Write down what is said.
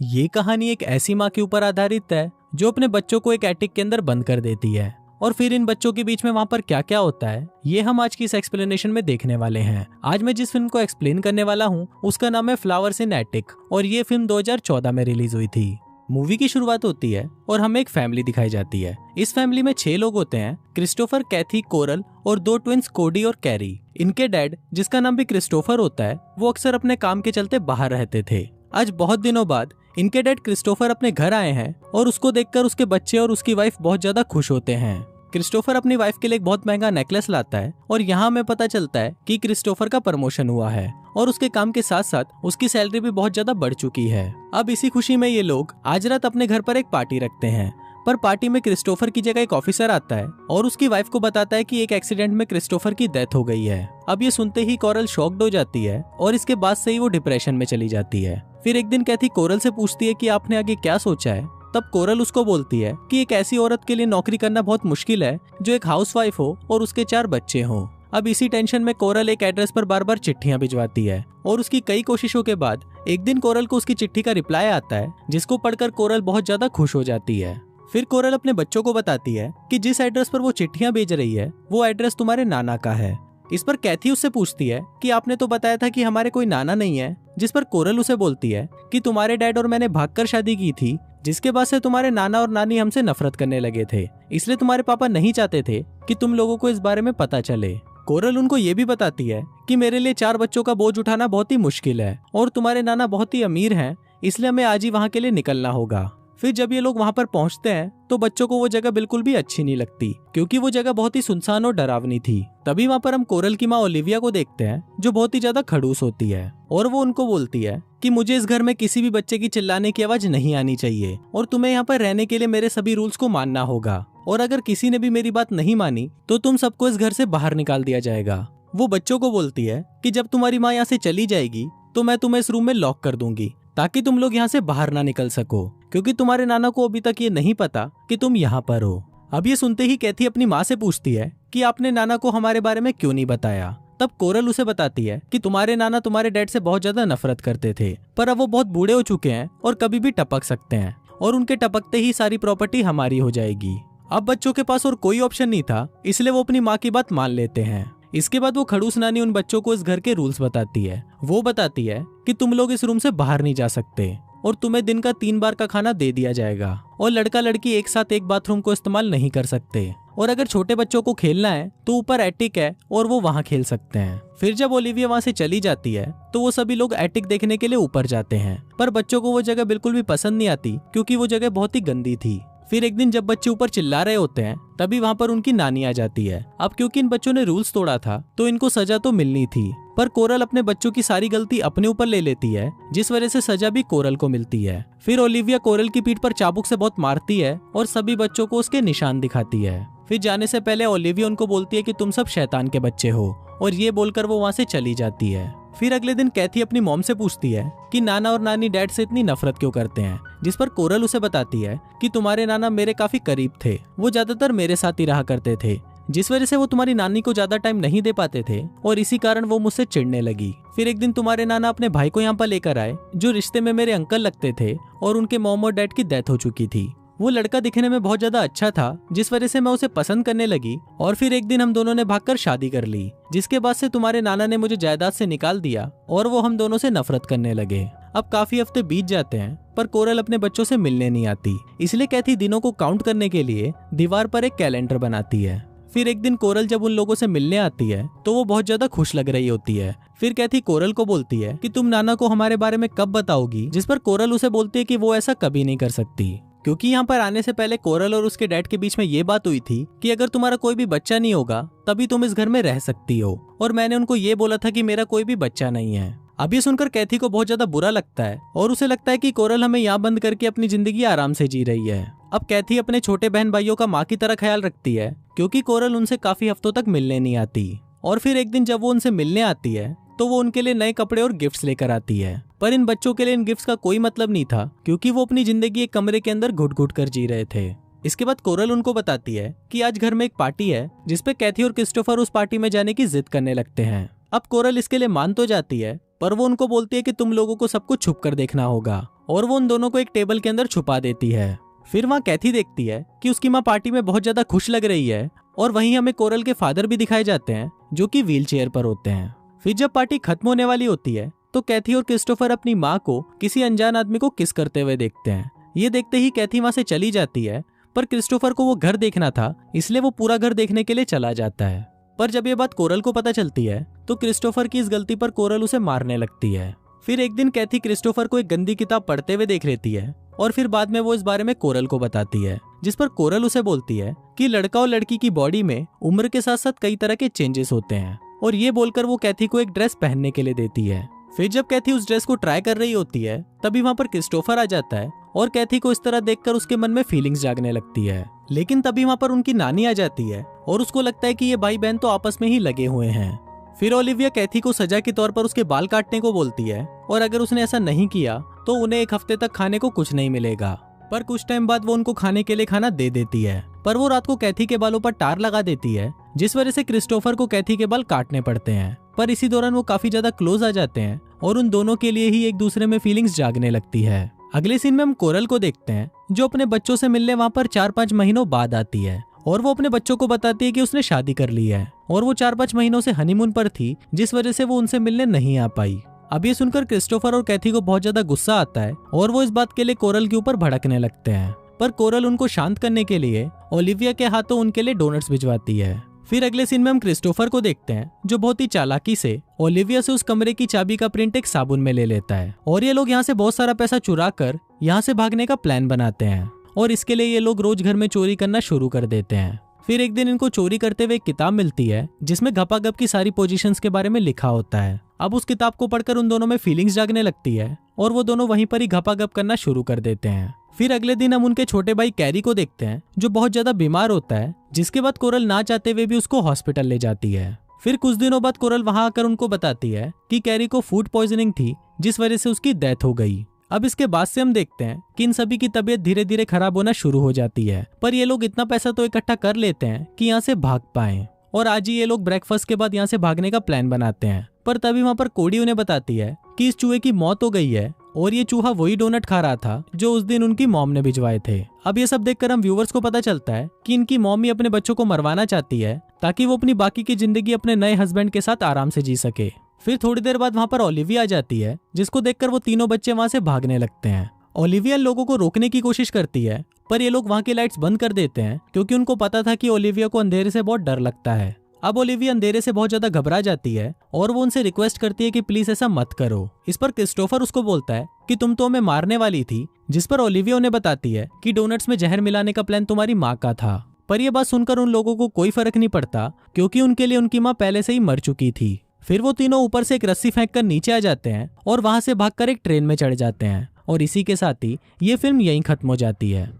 ये कहानी एक ऐसी माँ के ऊपर आधारित है जो अपने बच्चों को एक एटिक के अंदर बंद कर देती है और फिर इन बच्चों के बीच में वहाँ पर क्या क्या होता है ये हम आज की इस एक्सप्लेनेशन में देखने वाले हैं। आज मैं जिस फिल्म को एक्सप्लेन करने वाला हूँ उसका नाम है फ्लावर्स इन एटिक और ये फिल्म 2014 में रिलीज हुई थी। मूवी की शुरुआत होती है और हमें एक फैमिली दिखाई जाती है। इस फैमिली में 6 लोग होते हैं, क्रिस्टोफर, कैथी, कोरल और 2 ट्विंस कोडी और कैरी। इनके डैड, जिसका नाम भी क्रिस्टोफर होता है, वो अक्सर अपने काम के चलते बाहर रहते थे। आज बहुत दिनों बाद इनके डैड क्रिस्टोफर अपने घर आए हैं और उसको देखकर उसके बच्चे और उसकी वाइफ बहुत ज्यादा खुश होते हैं। क्रिस्टोफर अपनी वाइफ के लिए एक बहुत महंगा नेकलेस लाता है और यहाँ हमें पता चलता है कि क्रिस्टोफर का प्रमोशन हुआ है और उसके काम के साथ साथ उसकी सैलरी भी बहुत ज्यादा बढ़ चुकी है। अब इसी खुशी में ये लोग आज रात अपने घर पर एक पार्टी रखते हैं, पर पार्टी में क्रिस्टोफर की जगह एक ऑफिसर आता है और उसकी वाइफ को बताता है कि एक एक्सीडेंट में क्रिस्टोफर की डेथ हो गई है। अब ये सुनते ही कोरल शॉक्ड हो जाती है और इसके बाद से ही वो डिप्रेशन में चली जाती है। फिर एक दिन कैथी कोरल से पूछती है कि आपने आगे क्या सोचा है। तब कोरल उसको बोलती है कि एक ऐसी औरत के लिए नौकरी करना बहुत मुश्किल है जो एक हाउसवाइफ हो और उसके 4 बच्चे हों। अब इसी टेंशन में कोरल एक एड्रेस पर बार बार चिट्ठियां भिजवाती है और उसकी कई कोशिशों के बाद एक दिन कोरल को उसकी चिट्ठी का रिप्लाई आता है जिसको पढ़कर कोरल बहुत ज्यादा खुश हो जाती है। फिर कोरल अपने बच्चों को बताती है कि जिस एड्रेस पर वो चिट्ठियां भेज रही है वो एड्रेस तुम्हारे नाना का है। इस पर कैथी उससे पूछती है कि आपने तो बताया था कि हमारे कोई नाना नहीं है, जिस पर कोरल उसे बोलती है कि तुम्हारे डैड और मैंने भागकर शादी की थी, जिसके बाद से तुम्हारे नाना और नानी हमसे नफरत करने लगे थे, इसलिए तुम्हारे पापा नहीं चाहते थे कि तुम लोगों को इस बारे में पता चले। कोरल उनको ये भी बताती है कि मेरे लिए 4 बच्चों का बोझ उठाना बहुत ही मुश्किल है और तुम्हारे नाना बहुत ही अमीर हैं, इसलिए हमें आज ही वहाँ के लिए निकलना होगा। फिर जब ये लोग वहाँ पर पहुँचते हैं तो बच्चों को वो जगह बिल्कुल भी अच्छी नहीं लगती क्योंकि वो जगह बहुत ही सुनसान और डरावनी थी। तभी वहाँ पर हम कोरल की माँ ओलिविया को देखते हैं जो बहुत ही ज्यादा खड़ूस होती है और वो उनको बोलती है कि मुझे इस घर में किसी भी बच्चे की चिल्लाने की आवाज नहीं आनी चाहिए और तुम्हें यहाँ पर रहने के लिए मेरे सभी रूल्स को मानना होगा और अगर किसी ने भी मेरी बात नहीं मानी तो तुम सबको इस घर से बाहर निकाल दिया जाएगा। वो बच्चों को बोलती है कि जब तुम्हारी माँ यहाँ से चली जाएगी तो मैं तुम्हें इस रूम में लॉक कर दूंगी ताकि तुम लोग यहाँ से बाहर ना निकल सको, क्योंकि तुम्हारे नाना को अभी तक ये नहीं पता कि तुम यहाँ पर हो। अब ये सुनते ही कैथी अपनी माँ से पूछती है कि आपने नाना को हमारे बारे में क्यों नहीं बताया। तब कोरल उसे बताती है कि तुम्हारे नाना तुम्हारे डैड से बहुत ज्यादा नफरत करते थे, पर अब वो बहुत बूढ़े हो चुके हैं और कभी भी टपक सकते हैं और उनके टपकते ही सारी प्रॉपर्टी हमारी हो जाएगी। अब बच्चों के पास और कोई ऑप्शन नहीं था, इसलिए वो अपनी माँ की बात मान लेते हैं। इसके बाद वो खड़ूस नानी उन बच्चों को इस घर के रूल्स बताती है। वो बताती है कि तुम लोग इस रूम से बाहर नहीं जा सकते और तुम्हें दिन का 3 बार का खाना दे दिया जाएगा और लड़का लड़की एक साथ एक बाथरूम को इस्तेमाल नहीं कर सकते और अगर छोटे बच्चों को खेलना है तो ऊपर एटिक है और वो वहाँ खेल सकते हैं। फिर जब ओलिविया वहाँ से चली जाती है तो वो सभी लोग एटिक देखने के लिए ऊपर जाते हैं, पर बच्चों को वो जगह बिल्कुल भी पसंद नहीं आती क्योंकि वो जगह बहुत ही गंदी थी। फिर एक दिन जब बच्चे ऊपर चिल्ला रहे होते हैं तभी वहाँ पर उनकी नानी आ जाती है। अब क्योंकि इन बच्चों ने रूल्स तोड़ा था तो इनको सजा तो मिलनी थी, पर कोरल अपने बच्चों की सारी गलती अपने ऊपर ले लेती है जिस वजह से सजा भी कोरल को मिलती है। फिर ओलिविया कोरल की पीठ पर चाबुक से बहुत मारती है और सभी बच्चों को उसके निशान दिखाती है। फिर जाने से पहले ओलिविया उनको बोलती है कि तुम सब शैतान के बच्चे हो और ये बोलकर वो वहाँ से चली जाती है। फिर अगले दिन कैथी अपनी मॉम से पूछती है कि नाना और नानी डैड से इतनी नफरत क्यों करते हैं, जिस पर कोरल उसे बताती है कि तुम्हारे नाना मेरे काफी करीब थे, वो ज्यादातर मेरे साथ ही रहा करते थे, जिस वजह से वो तुम्हारी नानी को ज्यादा टाइम नहीं दे पाते थे और इसी कारण वो मुझसे चिढ़ने लगी। फिर एक दिन तुम्हारे नाना अपने भाई को यहाँ पर लेकर आए जो रिश्ते में मेरे अंकल लगते थे और उनके मॉम और डैड की डेथ हो चुकी थी। वो लड़का दिखने में बहुत ज्यादा अच्छा था जिस वजह से मैं उसे पसंद करने लगी और फिर एक दिन हम दोनों ने भागकर शादी कर ली, जिसके बाद से तुम्हारे नाना ने मुझे जायदाद से निकाल दिया और वो हम दोनों से नफरत करने लगे। अब काफी हफ्ते बीत जाते हैं पर कोरल अपने बच्चों से मिलने नहीं आती, इसलिए कैथी दिनों को काउंट करने के लिए दीवार पर एक कैलेंडर बनाती है। फिर एक दिन कोरल जब उन लोगों से मिलने आती है तो वो बहुत ज्यादा खुश लग रही होती है। फिर कैथी कोरल को बोलती है कि तुम नाना को हमारे बारे में कब बताओगी, जिस पर कोरल उसे बोलती है कि वो ऐसा कभी नहीं कर सकती क्योंकि यहाँ पर आने से पहले कोरल और उसके डैड के बीच में ये बात हुई थी कि अगर तुम्हारा कोई भी बच्चा नहीं होगा तभी तुम इस घर में रह सकती हो और मैंने उनको ये बोला था कि मेरा कोई भी बच्चा नहीं है। अब ये सुनकर कैथी को बहुत ज्यादा बुरा लगता है और उसे लगता है कि कोरल हमें यहाँ बंद करके अपनी जिंदगी आराम से जी रही है। अब कैथी अपने छोटे बहन भाइयों का माँ की तरह ख्याल रखती है क्योंकि कोरल उनसे काफी हफ्तों तक मिलने नहीं आती और फिर एक दिन जब वो उनसे मिलने आती है तो वो उनके लिए नए कपड़े और गिफ्ट्स लेकर आती है, पर इन बच्चों के लिए इन गिफ्ट्स का कोई मतलब नहीं था क्योंकि वो अपनी जिंदगी एक कमरे के अंदर घुट घुट कर जी रहे थे। इसके बाद कोरल उनको बताती है कि आज घर में एक पार्टी है जिसपे कैथी और क्रिस्टोफर उस पार्टी में जाने की जिद करने लगते हैं। अब कोरल इसके लिए मान तो जाती है पर वो उनको बोलती है कि तुम लोगों को सब कुछ छुप कर देखना होगा, और वो उन दोनों को एक टेबल के अंदर छुपा देती है। फिर वहाँ कैथी देखती है कि उसकी माँ पार्टी में बहुत ज्यादा खुश लग रही है, और वहीं हमें कोरल के फादर भी दिखाए जाते हैं जो कि व्हील चेयर पर होते हैं। फिर जब पार्टी खत्म होने वाली होती है तो कैथी और क्रिस्टोफर अपनी माँ को किसी अनजान आदमी को किस करते हुए देखते हैं। ये देखते ही कैथी वहां से चली जाती है, पर क्रिस्टोफर को वो घर देखना था, इसलिए वो पूरा घर देखने के लिए चला जाता है। पर जब ये बात कोरल को पता चलती है तो क्रिस्टोफर की इस गलती पर कोरल उसे मारने लगती है। फिर एक दिन कैथी क्रिस्टोफर को एक गंदी किताब पढ़ते हुए देख लेती है, और फिर बाद में वो इस बारे में कोरल को बताती है, जिस पर कोरल उसे बोलती है कि लड़का और लड़की की बॉडी में उम्र के साथ साथ कई तरह के चेंजेस होते हैं, और ये बोलकर वो कैथी को एक ड्रेस पहनने के लिए देती है। फिर जब कैथी उस ड्रेस को ट्राई कर रही होती है तभी वहाँ पर क्रिस्टोफर आ जाता है, और कैथी को इस तरह देखकर उसके मन में फीलिंग्स जागने लगती है। लेकिन तभी वहाँ पर उनकी नानी आ जाती है, और उसको लगता है कि ये भाई बहन तो आपस में ही लगे हुए हैं। फिर ओलिविया कैथी को सजा के तौर पर उसके बाल काटने को बोलती है, और अगर उसने ऐसा नहीं किया तो उन्हें एक हफ्ते तक खाने को कुछ नहीं मिलेगा। पर कुछ टाइम बाद वो उनको खाने के लिए खाना दे देती है, पर वो रात को कैथी के बालों पर टार लगा देती है, जिस वजह से क्रिस्टोफर को कैथी के बाल काटने पड़ते हैं। पर इसी दौरान वो काफी ज्यादा क्लोज आ जाते हैं, और उन दोनों के लिए ही एक दूसरे में फीलिंग्स जागने लगती है। अगले सीन में हम कोरल को देखते हैं, जो अपने बच्चों से मिलने वहाँ पर 4-5 महीनों बाद आती है, और वो अपने बच्चों को बताती है कि उसने शादी कर ली है, और वो 4-5 महीनों से हनीमून पर थी, जिस वजह से वो उनसे मिलने नहीं आ पाई। अब ये सुनकर क्रिस्टोफर और कैथी को बहुत ज्यादा गुस्सा आता है, और वो इस बात के लिए कोरल के ऊपर भड़कने लगते हैं। पर कोरल उनको शांत करने के लिए ओलिविया के हाथों उनके लिए डोनट्स भिजवाती है। फिर अगले सीन में हम क्रिस्टोफर को देखते हैं, जो बहुत ही चालाकी से ओलिविया से उस कमरे की चाबी का प्रिंट एक साबुन में ले लेता है, और ये लोग यहाँ से बहुत सारा पैसा चुरा कर यहाँ से भागने का प्लान बनाते हैं, और इसके लिए ये लोग रोज घर में चोरी करना शुरू कर देते हैं। फिर एक दिन इनको चोरी करते हुए एक किताब मिलती है, जिसमें घपाघप की सारी पोजीशंस के बारे में लिखा होता है। अब उस किताब को पढ़कर उन दोनों में फीलिंग्स जागने लगती है, और वो दोनों वहीं पर ही घपाघप करना शुरू कर देते हैं। फिर अगले दिन हम उनके छोटे भाई कैरी को देखते हैं, जो बहुत ज्यादा बीमार होता है, जिसके बाद कोरल ना चाहते हुए भी उसको हॉस्पिटल ले जाती है। फिर कुछ दिनों बाद कोरल वहां आकर उनको बताती है कि कैरी को फूड पॉइजनिंग थी, जिस वजह से उसकी डेथ हो गई। अब इसके बाद से हम देखते हैं कि इन सभी की तबीयत धीरे धीरे खराब होना शुरू हो जाती है, पर ये लोग इतना पैसा तो इकट्ठा कर लेते हैं कि यहाँ से भाग पाएं, और आज ही ये लोग ब्रेकफास्ट के बाद यहाँ से भागने का प्लान बनाते हैं। पर तभी वहाँ पर कोडी उन्हें बताती है कि इस चूहे की मौत हो गई है, और ये चूहा वही डोनट खा रहा था जो उस दिन उनकी मॉम ने भिजवाए थे। अब ये सब देखकर हम व्यूवर्स को पता चलता है कि इनकी मॉम ही अपने बच्चों को मरवाना चाहती है, ताकि वो अपनी बाकी की जिंदगी अपने नए हस्बैंड के साथ आराम से जी सके। फिर थोड़ी देर बाद वहाँ पर ओलिविया आ जाती है, जिसको देखकर वो तीनों बच्चे वहाँ से भागने लगते हैं। ओलिविया लोगों को रोकने की कोशिश करती है, पर ये लोग वहाँ की लाइट्स बंद कर देते हैं, क्योंकि उनको पता था कि ओलिविया को अंधेरे से बहुत डर लगता है। अब ओलिविया अंधेरे से बहुत ज्यादा घबरा जाती है, और वो उनसे रिक्वेस्ट करती है कि प्लीज ऐसा मत करो। इस पर क्रिस्टोफर उसको बोलता है कि तुम तो हमें मारने वाली थी, जिस पर ओलिविया उन्हें बताती है कि डोनट्स में जहर मिलाने का प्लान तुम्हारी माँ का था। पर यह बात सुनकर उन लोगों को कोई फर्क नहीं पड़ता, क्योंकि उनके लिए उनकी माँ पहले से ही मर चुकी थी। फिर वो तीनों ऊपर से एक रस्सी फेंककर नीचे आ जाते हैं, और वहां से भागकर एक ट्रेन में चढ़ जाते हैं, और इसी के साथ ही ये फिल्म यहीं खत्म हो जाती है।